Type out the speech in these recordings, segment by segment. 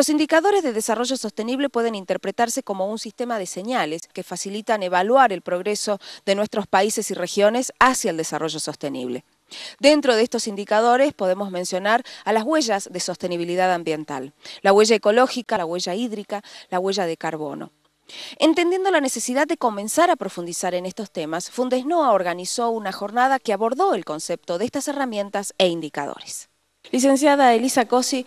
Los indicadores de desarrollo sostenible pueden interpretarse como un sistema de señales que facilitan evaluar el progreso de nuestros países y regiones hacia el desarrollo sostenible. Dentro de estos indicadores podemos mencionar a las huellas de sostenibilidad ambiental, la huella ecológica, la huella hídrica, la huella de carbono. Entendiendo la necesidad de comenzar a profundizar en estos temas, Fundesnoa organizó una jornada que abordó el concepto de estas herramientas e indicadores. Licenciada Elisa Cosi,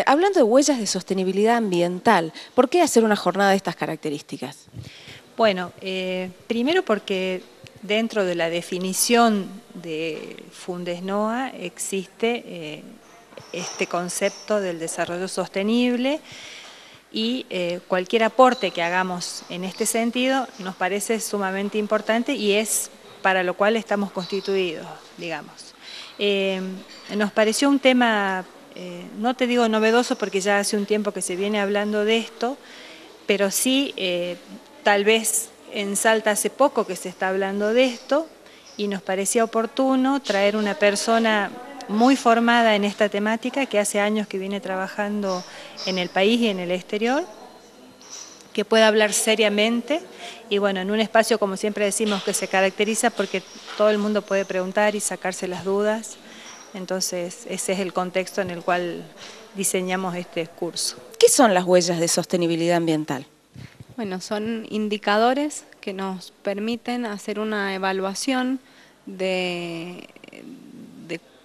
hablando de huellas de sostenibilidad ambiental, ¿por qué hacer una jornada de estas características? Bueno, primero porque dentro de la definición de Fundesnoa existe este concepto del desarrollo sostenible y cualquier aporte que hagamos en este sentido nos parece sumamente importante y es para lo cual estamos constituidos, digamos. Nos pareció un tema, no te digo novedoso porque ya hace un tiempo que se viene hablando de esto, pero sí tal vez en Salta hace poco que se está hablando de esto y nos parecía oportuno traer una persona muy formada en esta temática que hace años que viene trabajando en el país y en el exterior, que pueda hablar seriamente y bueno, en un espacio como siempre decimos que se caracteriza porque todo el mundo puede preguntar y sacarse las dudas, entonces ese es el contexto en el cual diseñamos este curso. ¿Qué son las huellas de sostenibilidad ambiental? Bueno, son indicadores que nos permiten hacer una evaluación de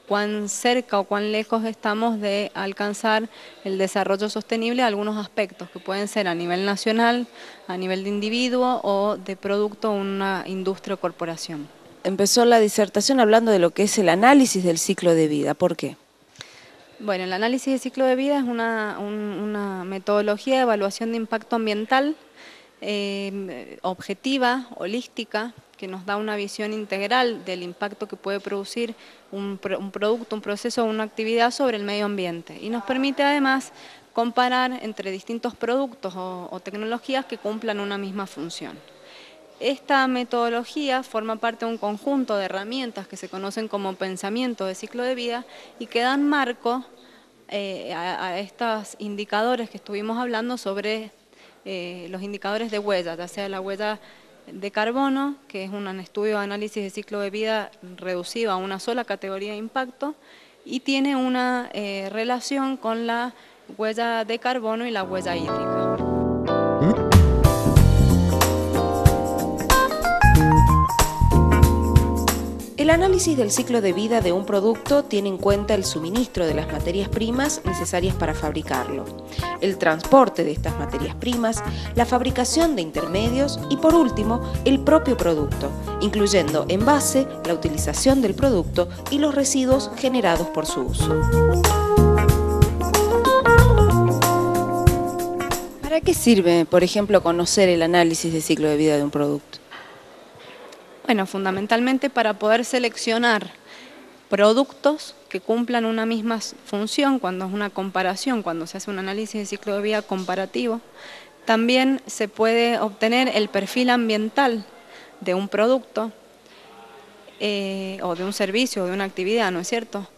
cuán cerca o cuán lejos estamos de alcanzar el desarrollo sostenible de algunos aspectos que pueden ser a nivel nacional, a nivel de individuo o de producto o una industria o corporación. Empezó la disertación hablando de lo que es el análisis del ciclo de vida. ¿Por qué? Bueno, el análisis de ciclo de vida es una metodología de evaluación de impacto ambiental objetiva, holística, que nos da una visión integral del impacto que puede producir un producto, un proceso o una actividad sobre el medio ambiente. Y nos permite además comparar entre distintos productos o tecnologías que cumplan una misma función. Esta metodología forma parte de un conjunto de herramientas que se conocen como pensamiento de ciclo de vida y que dan marco a estos indicadores que estuvimos hablando sobre los indicadores de huella, ya sea la huella de carbono, que es un estudio de análisis de ciclo de vida reducido a una sola categoría de impacto, y tiene una relación con la huella de carbono y la huella hídrica. El análisis del ciclo de vida de un producto tiene en cuenta el suministro de las materias primas necesarias para fabricarlo, el transporte de estas materias primas, la fabricación de intermedios y, por último, el propio producto, incluyendo envase, la utilización del producto y los residuos generados por su uso. ¿Para qué sirve, por ejemplo, conocer el análisis de ciclo de vida de un producto? Bueno, fundamentalmente para poder seleccionar productos que cumplan una misma función cuando es una comparación, cuando se hace un análisis de ciclo de vida comparativo. También se puede obtener el perfil ambiental de un producto o de un servicio o de una actividad, ¿no es cierto?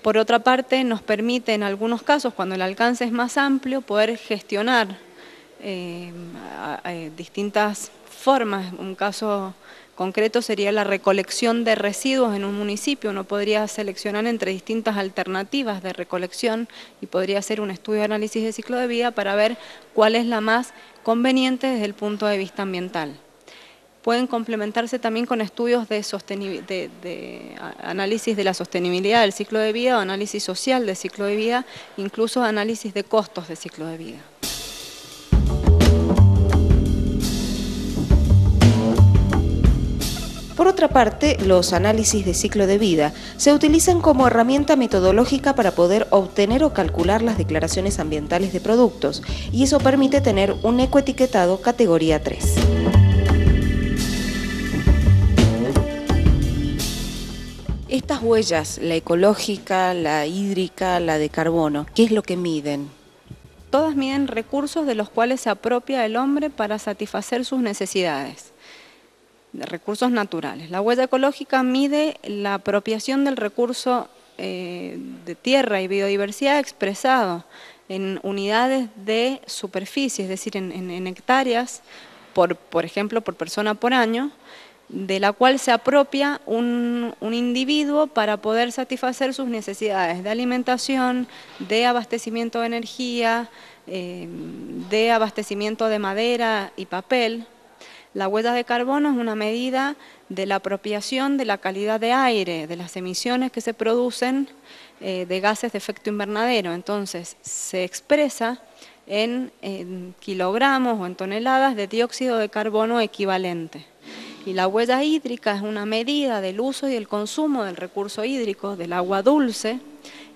Por otra parte, nos permite en algunos casos, cuando el alcance es más amplio, poder gestionar distintas formas. Un caso concreto sería la recolección de residuos en un municipio. Uno podría seleccionar entre distintas alternativas de recolección y podría hacer un estudio de análisis de ciclo de vida para ver cuál es la más conveniente desde el punto de vista ambiental. Pueden complementarse también con estudios de análisis de la sostenibilidad del ciclo de vida o análisis social del ciclo de vida, incluso análisis de costos de ciclo de vida. Por otra parte, los análisis de ciclo de vida se utilizan como herramienta metodológica para poder obtener o calcular las declaraciones ambientales de productos, y eso permite tener un ecoetiquetado categoría 3. Estas huellas, la ecológica, la hídrica, la de carbono, ¿qué es lo que miden? Todas miden recursos de los cuales se apropia el hombre para satisfacer sus necesidades, de recursos naturales. La huella ecológica mide la apropiación del recurso de tierra y biodiversidad expresado en unidades de superficie, es decir, en hectáreas, por ejemplo, por persona por año, de la cual se apropia un individuo para poder satisfacer sus necesidades de alimentación, de abastecimiento de energía, de abastecimiento de madera y papel. La huella de carbono es una medida de la apropiación de la calidad de aire, de las emisiones que se producen de gases de efecto invernadero. Entonces, se expresa en kilogramos o en toneladas de dióxido de carbono equivalente. Y la huella hídrica es una medida del uso y el consumo del recurso hídrico, del agua dulce,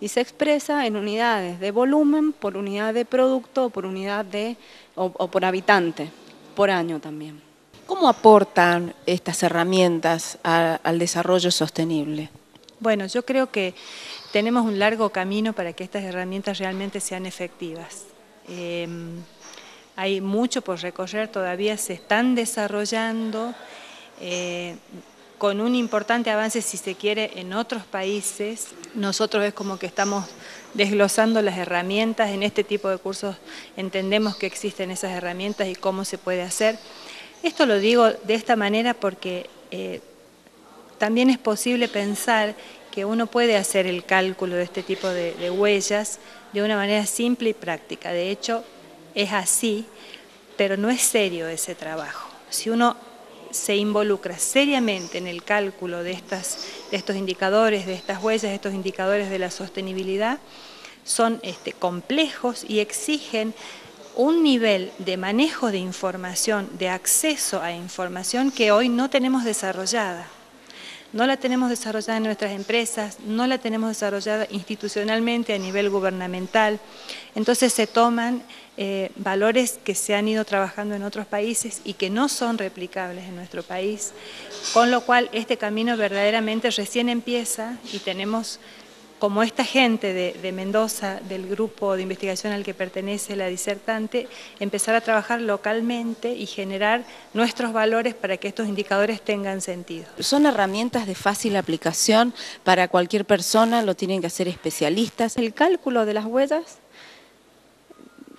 y se expresa en unidades de volumen, por unidad de producto o por unidad o por habitante, por año también. ¿Cómo aportan estas herramientas al desarrollo sostenible? Bueno, yo creo que tenemos un largo camino para que estas herramientas realmente sean efectivas. Hay mucho por recorrer, todavía se están desarrollando con un importante avance, si se quiere, en otros países. Nosotros es como que estamos desglosando las herramientas. En este tipo de cursos entendemos que existen esas herramientas y cómo se puede hacer. Esto lo digo de esta manera porque también es posible pensar que uno puede hacer el cálculo de este tipo de huellas de una manera simple y práctica. De hecho, es así, pero no es serio ese trabajo. Si uno se involucra seriamente en el cálculo de estos indicadores, de estas huellas, de estos indicadores de la sostenibilidad, son complejos y exigen un nivel de manejo de información, de acceso a información que hoy no tenemos desarrollada. No la tenemos desarrollada en nuestras empresas, no la tenemos desarrollada institucionalmente a nivel gubernamental. Entonces se toman valores que se han ido trabajando en otros países y que no son replicables en nuestro país, con lo cual este camino verdaderamente recién empieza y tenemos, como esta gente de Mendoza, del grupo de investigación al que pertenece la disertante, empezar a trabajar localmente y generar nuestros valores para que estos indicadores tengan sentido. ¿Son herramientas de fácil aplicación para cualquier persona? ¿Lo tienen que hacer especialistas? El cálculo de las huellas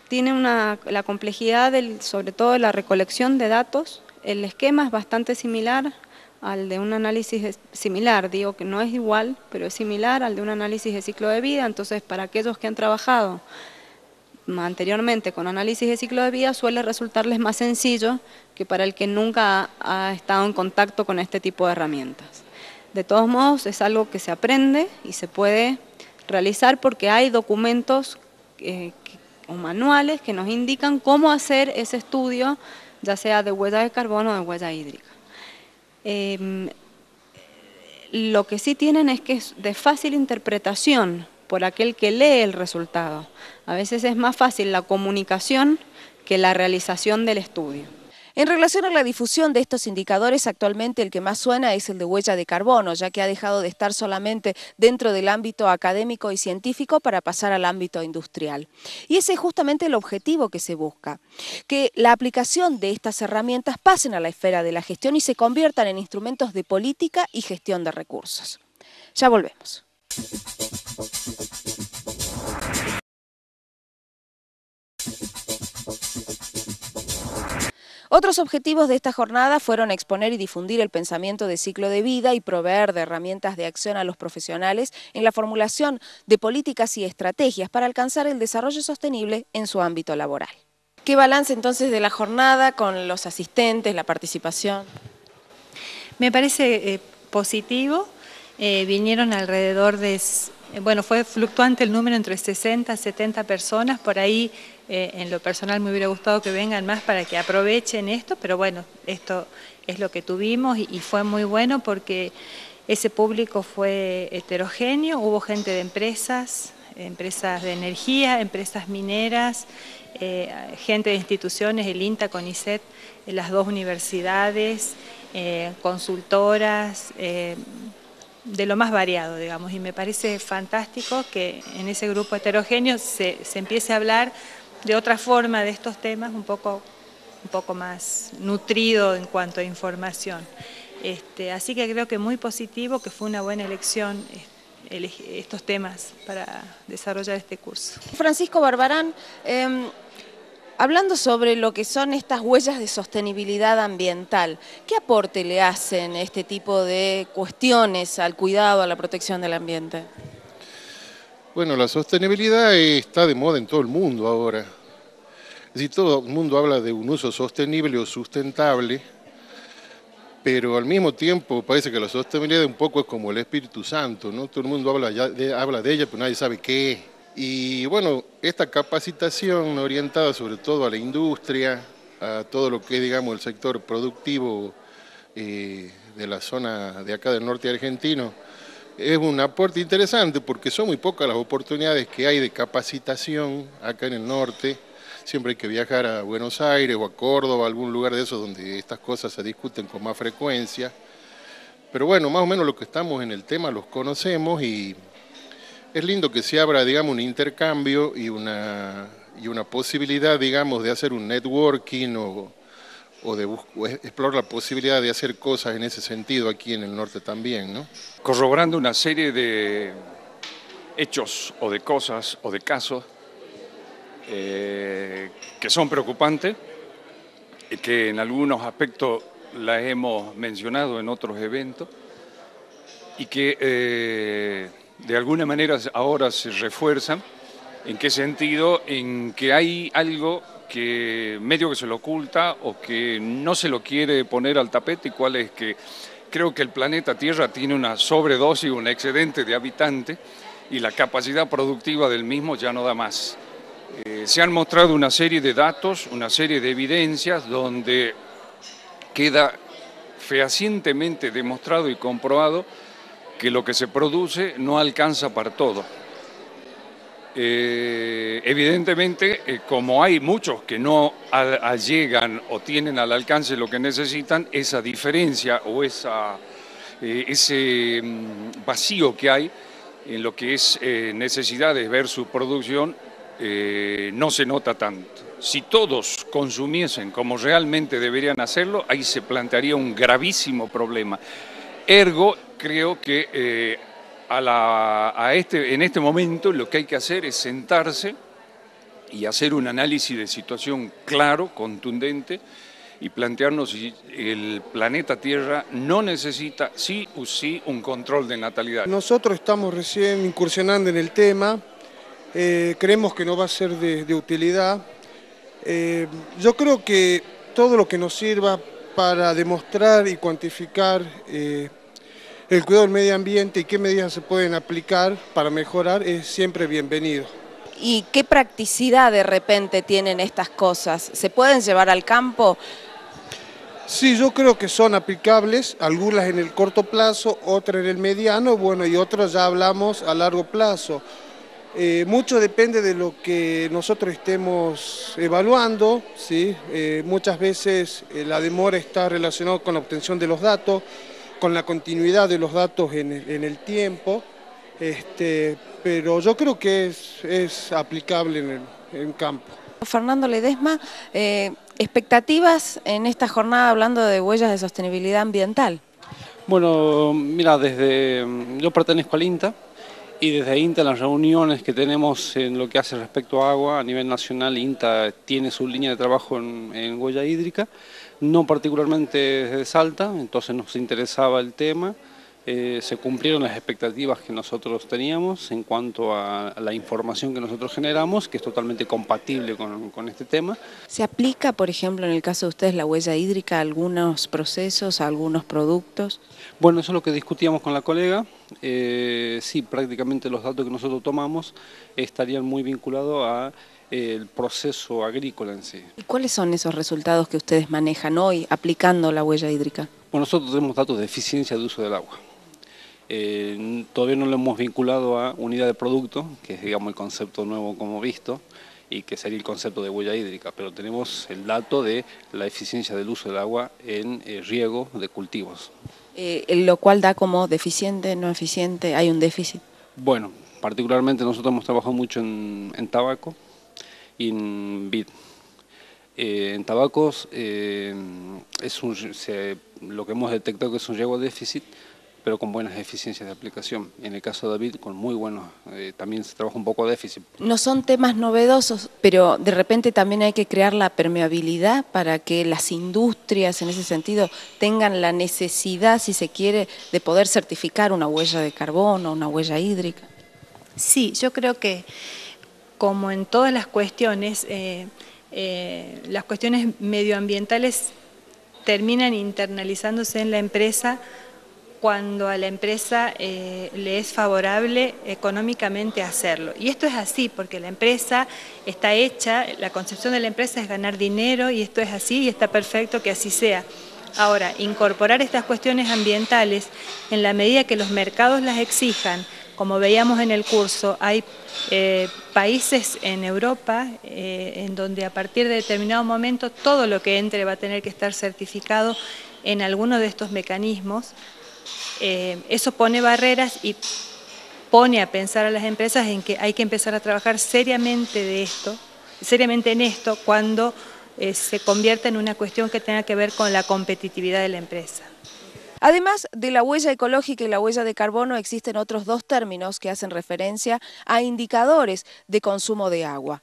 tiene la complejidad, sobre todo de la recolección de datos. El esquema es bastante similar al de un análisis similar, digo que no es igual, pero es similar al de un análisis de ciclo de vida. Entonces, para aquellos que han trabajado anteriormente con análisis de ciclo de vida, suele resultarles más sencillo que para el que nunca ha estado en contacto con este tipo de herramientas. De todos modos, es algo que se aprende y se puede realizar porque hay documentos o manuales que nos indican cómo hacer ese estudio, ya sea de huella de carbono o de huella hídrica. Lo que sí tienen es que es de fácil interpretación por aquel que lee el resultado. A veces es más fácil la comunicación que la realización del estudio. En relación a la difusión de estos indicadores, actualmente el que más suena es el de huella de carbono, ya que ha dejado de estar solamente dentro del ámbito académico y científico para pasar al ámbito industrial. Y ese es justamente el objetivo que se busca, que la aplicación de estas herramientas pasen a la esfera de la gestión y se conviertan en instrumentos de política y gestión de recursos. Ya volvemos. Otros objetivos de esta jornada fueron exponer y difundir el pensamiento de ciclo de vida y proveer de herramientas de acción a los profesionales en la formulación de políticas y estrategias para alcanzar el desarrollo sostenible en su ámbito laboral. ¿Qué balance entonces de la jornada con los asistentes, la participación? Me parece positivo. Vinieron alrededor de, fue fluctuante el número entre 60 a 70 personas, por ahí en lo personal me hubiera gustado que vengan más para que aprovechen esto, pero bueno, esto es lo que tuvimos y fue muy bueno porque ese público fue heterogéneo, hubo gente de empresas de energía, empresas mineras, gente de instituciones, el INTA, CONICET, las dos universidades, consultoras, de lo más variado, digamos, y me parece fantástico que en ese grupo heterogéneo se empiece a hablar de otra forma de estos temas, un poco más nutrido en cuanto a información. Así que creo que muy positivo, que fue una buena elección estos temas para desarrollar este curso. Francisco Barbarán, hablando sobre lo que son estas huellas de sostenibilidad ambiental, ¿qué aporte le hacen este tipo de cuestiones al cuidado, a la protección del ambiente? Bueno, la sostenibilidad está de moda en todo el mundo ahora. Es decir, todo el mundo habla de un uso sostenible o sustentable, pero al mismo tiempo parece que la sostenibilidad un poco es como el Espíritu Santo, ¿no? Todo el mundo habla de ella, pero nadie sabe qué es. Y bueno, esta capacitación orientada sobre todo a la industria, a todo lo que es, digamos, el sector productivo de la zona de acá del norte argentino, es un aporte interesante porque son muy pocas las oportunidades que hay de capacitación acá en el norte. Siempre hay que viajar a Buenos Aires o a Córdoba, a algún lugar de esos donde estas cosas se discuten con más frecuencia. Pero bueno, más o menos lo que estamos en el tema los conocemos y es lindo que se abra, digamos, un intercambio y una posibilidad, digamos, de hacer un networking o de explorar la posibilidad de hacer cosas en ese sentido aquí en el norte también, ¿no? Corroborando una serie de hechos o de cosas o de casos que son preocupantes y que en algunos aspectos las hemos mencionado en otros eventos y que de alguna manera ahora se refuerzan. ¿En qué sentido? En que hay algo que medio que se lo oculta o que no se lo quiere poner al tapete, y cuál es que creo que el planeta Tierra tiene una sobredosis, un excedente de habitantes y la capacidad productiva del mismo ya no da más. Se han mostrado una serie de datos, una serie de evidencias donde queda fehacientemente demostrado y comprobado que lo que se produce no alcanza para todo. Evidentemente, como hay muchos que no llegan o tienen al alcance lo que necesitan, esa diferencia o ese vacío que hay en lo que es necesidades versus producción no se nota tanto. Si todos consumiesen como realmente deberían hacerlo, ahí se plantearía un gravísimo problema. Ergo, creo que en este momento lo que hay que hacer es sentarse y hacer un análisis de situación claro, contundente, y plantearnos si el planeta Tierra no necesita sí o sí un control de natalidad. Nosotros estamos recién incursionando en el tema, creemos que no va a ser de utilidad. Yo creo que todo lo que nos sirva para demostrar y cuantificar el cuidado del medio ambiente y qué medidas se pueden aplicar para mejorar es siempre bienvenido. ¿Y qué practicidad de repente tienen estas cosas? ¿Se pueden llevar al campo? Sí, yo creo que son aplicables, algunas en el corto plazo, otras en el mediano, bueno, y otras ya hablamos a largo plazo. Mucho depende de lo que nosotros estemos evaluando, ¿sí? Muchas veces la demora está relacionada con la obtención de los datos, con la continuidad de los datos en el tiempo, pero yo creo que es aplicable en el campo. Fernando Ledesma, expectativas en esta jornada hablando de huellas de sostenibilidad ambiental. Bueno, mira, yo pertenezco al INTA y desde INTA las reuniones que tenemos en lo que hace respecto a agua a nivel nacional, INTA tiene su línea de trabajo en huella hídrica, no particularmente desde Salta, entonces nos interesaba el tema. Se cumplieron las expectativas que nosotros teníamos en cuanto a la información que nosotros generamos, que es totalmente compatible con este tema. ¿Se aplica, por ejemplo, en el caso de ustedes, la huella hídrica a algunos procesos, a algunos productos? Bueno, eso es lo que discutíamos con la colega. Sí, prácticamente los datos que nosotros tomamos estarían muy vinculados a el proceso agrícola en sí. ¿Y cuáles son esos resultados que ustedes manejan hoy aplicando la huella hídrica? Bueno, nosotros tenemos datos de eficiencia de uso del agua. Todavía no lo hemos vinculado a unidad de producto, que es, digamos, el concepto nuevo como visto, y que sería el concepto de huella hídrica, pero tenemos el dato de la eficiencia del uso del agua en riego de cultivos. Lo cual da como deficiente, no eficiente, hay un déficit. Bueno, particularmente nosotros hemos trabajado mucho en tabaco y en vid. En tabacos lo que hemos detectado que es un riego déficit, pero con buenas eficiencias de aplicación. En el caso de David, con muy buenos, también se trabaja un poco de déficit. No son temas novedosos, pero de repente también hay que crear la permeabilidad para que las industrias, en ese sentido, tengan la necesidad, si se quiere, de poder certificar una huella de carbono, una huella hídrica. Sí, yo creo que, como en todas las cuestiones medioambientales terminan internalizándose en la empresa cuando a la empresa le es favorable económicamente hacerlo. Y esto es así, porque la empresa está hecha, la concepción de la empresa es ganar dinero, y esto es así, y está perfecto que así sea. Ahora, incorporar estas cuestiones ambientales en la medida que los mercados las exijan, como veíamos en el curso, hay países en Europa en donde a partir de determinado momento todo lo que entre va a tener que estar certificado en alguno de estos mecanismos. Eso pone barreras y pone a pensar a las empresas en que hay que empezar a trabajar seriamente en esto cuando se convierta en una cuestión que tenga que ver con la competitividad de la empresa. Además de la huella ecológica y la huella de carbono, existen otros dos términos que hacen referencia a indicadores de consumo de agua.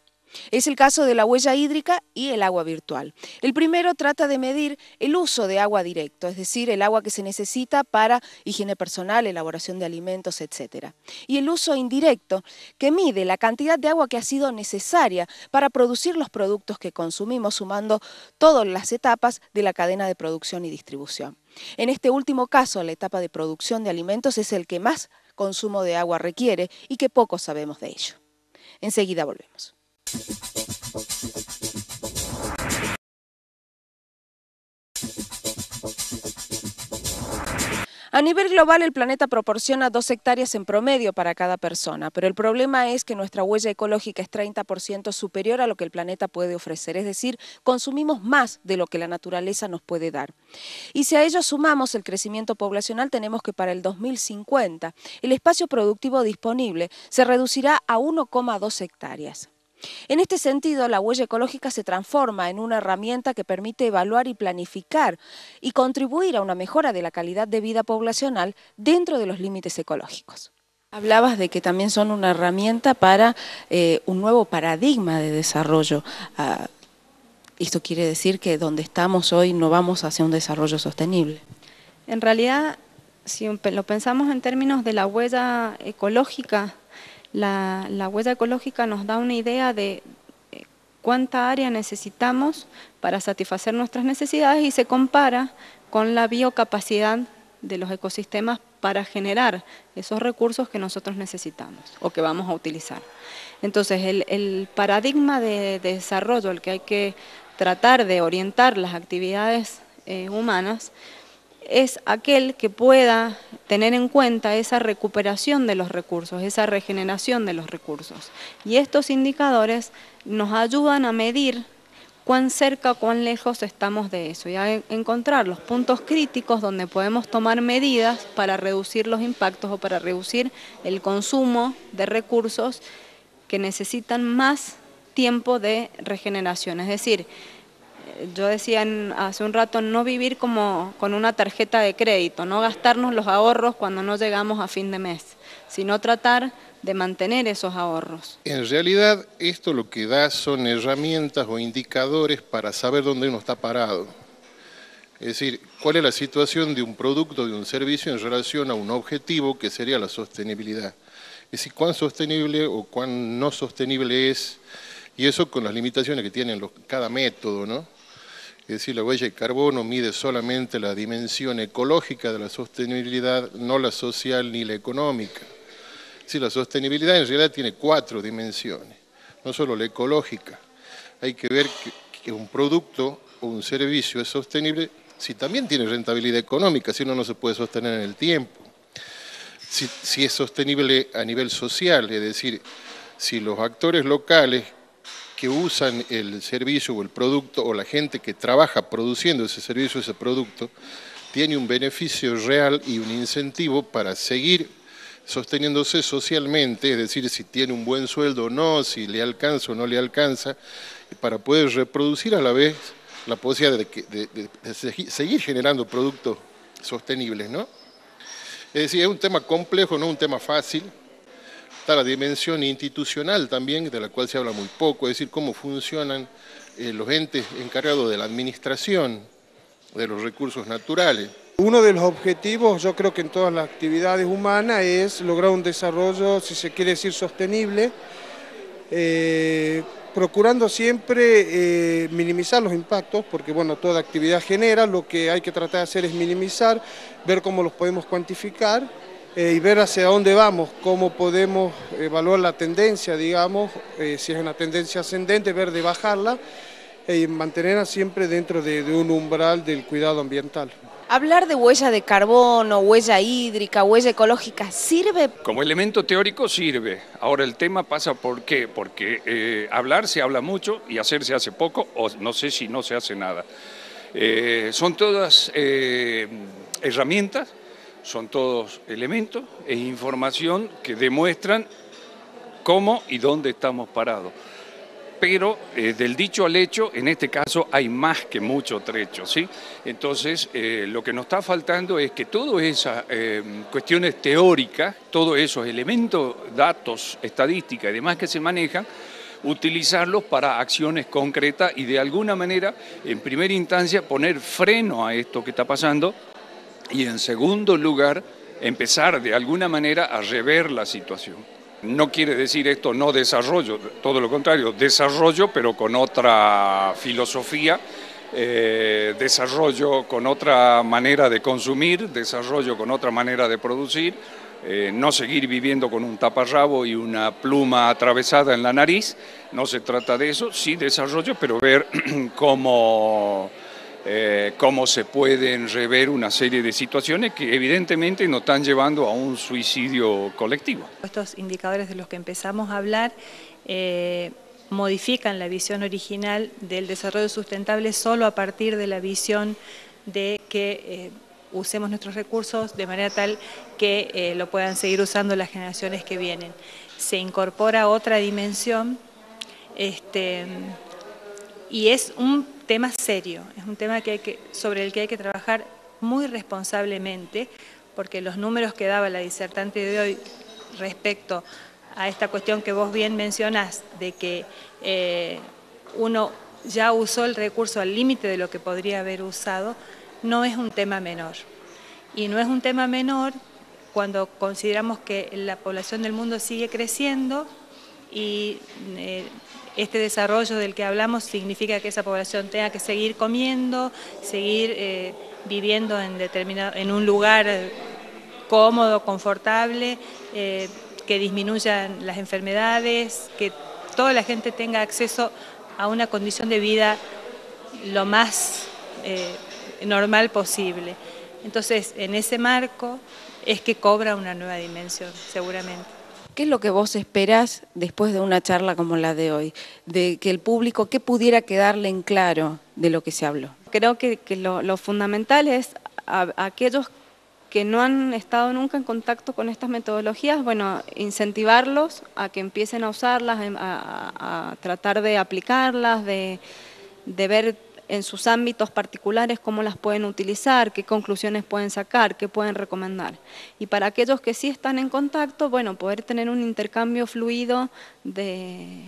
Es el caso de la huella hídrica y el agua virtual. El primero trata de medir el uso de agua directo, es decir, el agua que se necesita para higiene personal, elaboración de alimentos, etc. Y el uso indirecto, que mide la cantidad de agua que ha sido necesaria para producir los productos que consumimos, sumando todas las etapas de la cadena de producción y distribución. En este último caso, la etapa de producción de alimentos es el que más consumo de agua requiere y que poco sabemos de ello. Enseguida volvemos. A nivel global, el planeta proporciona 2 hectáreas en promedio para cada persona, pero el problema es que nuestra huella ecológica es 30% superior a lo que el planeta puede ofrecer, es decir, consumimos más de lo que la naturaleza nos puede dar. Y si a ello sumamos el crecimiento poblacional, tenemos que para el 2050 el espacio productivo disponible se reducirá a 1,2 hectáreas. En este sentido, la huella ecológica se transforma en una herramienta que permite evaluar y planificar y contribuir a una mejora de la calidad de vida poblacional dentro de los límites ecológicos. Hablabas de que también son una herramienta para un nuevo paradigma de desarrollo. Esto quiere decir que donde estamos hoy no vamos hacia un desarrollo sostenible. En realidad, si lo pensamos en términos de la huella ecológica, la huella ecológica nos da una idea de cuánta área necesitamos para satisfacer nuestras necesidades y se compara con la biocapacidad de los ecosistemas para generar esos recursos que nosotros necesitamos o que vamos a utilizar. Entonces, el paradigma de desarrollo al que hay que tratar de orientar las actividades humanas es aquel que pueda tener en cuenta esa recuperación de los recursos, esa regeneración de los recursos. Y estos indicadores nos ayudan a medir cuán cerca, cuán lejos estamos de eso y a encontrar los puntos críticos donde podemos tomar medidas para reducir los impactos o para reducir el consumo de recursos que necesitan más tiempo de regeneración. Es decir, yo decía hace un rato, no vivir como con una tarjeta de crédito, no gastarnos los ahorros cuando no llegamos a fin de mes, sino tratar de mantener esos ahorros. En realidad, esto lo que da son herramientas o indicadores para saber dónde uno está parado. Es decir, cuál es la situación de un producto, de un servicio en relación a un objetivo que sería la sostenibilidad. Es decir, cuán sostenible o cuán no sostenible es, y eso con las limitaciones que tiene cada método, ¿no? Es decir, la huella de carbono mide solamente la dimensión ecológica de la sostenibilidad, no la social ni la económica. Es decir, la sostenibilidad en realidad tiene 4 dimensiones, no solo la ecológica. Hay que ver que un producto o un servicio es sostenible si también tiene rentabilidad económica, si no, no se puede sostener en el tiempo. Si es sostenible a nivel social, es decir, si los actores locales que usan el servicio o el producto o la gente que trabaja produciendo ese servicio o ese producto tiene un beneficio real y un incentivo para seguir sosteniéndose socialmente, es decir, si tiene un buen sueldo o no, si le alcanza o no le alcanza, para poder reproducir a la vez la posibilidad de seguir generando productos sostenibles, ¿no? Es decir, es un tema complejo, no un tema fácil. Está la dimensión institucional también, de la cual se habla muy poco, es decir, cómo funcionan los entes encargados de la administración de los recursos naturales. Uno de los objetivos, yo creo que en todas las actividades humanas, es lograr un desarrollo, si se quiere decir, sostenible, procurando siempre minimizar los impactos, porque bueno, toda actividad genera, lo que hay que tratar de hacer es minimizar, ver cómo los podemos cuantificar y ver hacia dónde vamos, cómo podemos evaluar la tendencia, digamos, si es una tendencia ascendente, ver de bajarla y mantenerla siempre dentro de un umbral del cuidado ambiental. Hablar de huella de carbono, huella hídrica, huella ecológica, ¿sirve? Como elemento teórico sirve. Ahora el tema pasa ¿por qué? Porque hablar se habla mucho y hacer se hace poco, o no sé si no se hace nada. Son todas herramientas, son todos elementos e información que demuestran cómo y dónde estamos parados. Pero del dicho al hecho, en este caso hay más que mucho trecho, ¿sí? Entonces, lo que nos está faltando es que todas esas cuestiones teóricas, todos esos elementos, datos, estadísticas y demás que se manejan, utilizarlos para acciones concretas y de alguna manera, en primera instancia, poner freno a esto que está pasando y en segundo lugar, empezar de alguna manera a rever la situación. No quiere decir esto no desarrollo, todo lo contrario, desarrollo pero con otra filosofía, desarrollo con otra manera de consumir, desarrollo con otra manera de producir, no seguir viviendo con un taparrabo y una pluma atravesada en la nariz, no se trata de eso, sí desarrollo, pero ver cómo se pueden rever una serie de situaciones que evidentemente nos están llevando a un suicidio colectivo. Estos indicadores de los que empezamos a hablar modifican la visión original del desarrollo sustentable solo a partir de la visión de que usemos nuestros recursos de manera tal que lo puedan seguir usando las generaciones que vienen. Se incorpora otra dimensión y es un tema serio, es un tema sobre el que hay que trabajar muy responsablemente, porque los números que daba la disertante de hoy respecto a esta cuestión que vos bien mencionás, de que uno ya usó el recurso al límite de lo que podría haber usado, no es un tema menor. Y no es un tema menor cuando consideramos que la población del mundo sigue creciendo y este desarrollo del que hablamos significa que esa población tenga que seguir comiendo, seguir viviendo en un lugar cómodo, confortable, que disminuyan las enfermedades, que toda la gente tenga acceso a una condición de vida lo más normal posible. Entonces, en ese marco es que cobra una nueva dimensión, seguramente. ¿Qué es lo que vos esperás después de una charla como la de hoy? De que el público, ¿qué pudiera quedarle en claro de lo que se habló? Creo que lo fundamental es a aquellos que no han estado nunca en contacto con estas metodologías, bueno, incentivarlos a que empiecen a usarlas, a tratar de aplicarlas, de ver en sus ámbitos particulares cómo las pueden utilizar, qué conclusiones pueden sacar, qué pueden recomendar. Y para aquellos que sí están en contacto, bueno, poder tener un intercambio fluido de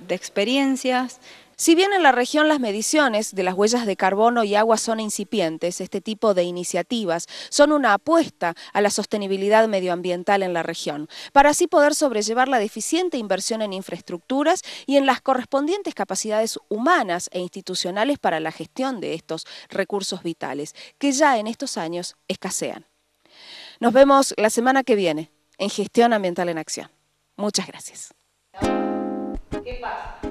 experiencias. Si bien en la región las mediciones de las huellas de carbono y agua son incipientes, este tipo de iniciativas son una apuesta a la sostenibilidad medioambiental en la región, para así poder sobrellevar la deficiente inversión en infraestructuras y en las correspondientes capacidades humanas e institucionales para la gestión de estos recursos vitales, que ya en estos años escasean. Nos vemos la semana que viene en Gestión Ambiental en Acción. Muchas gracias. ¿Qué pasa?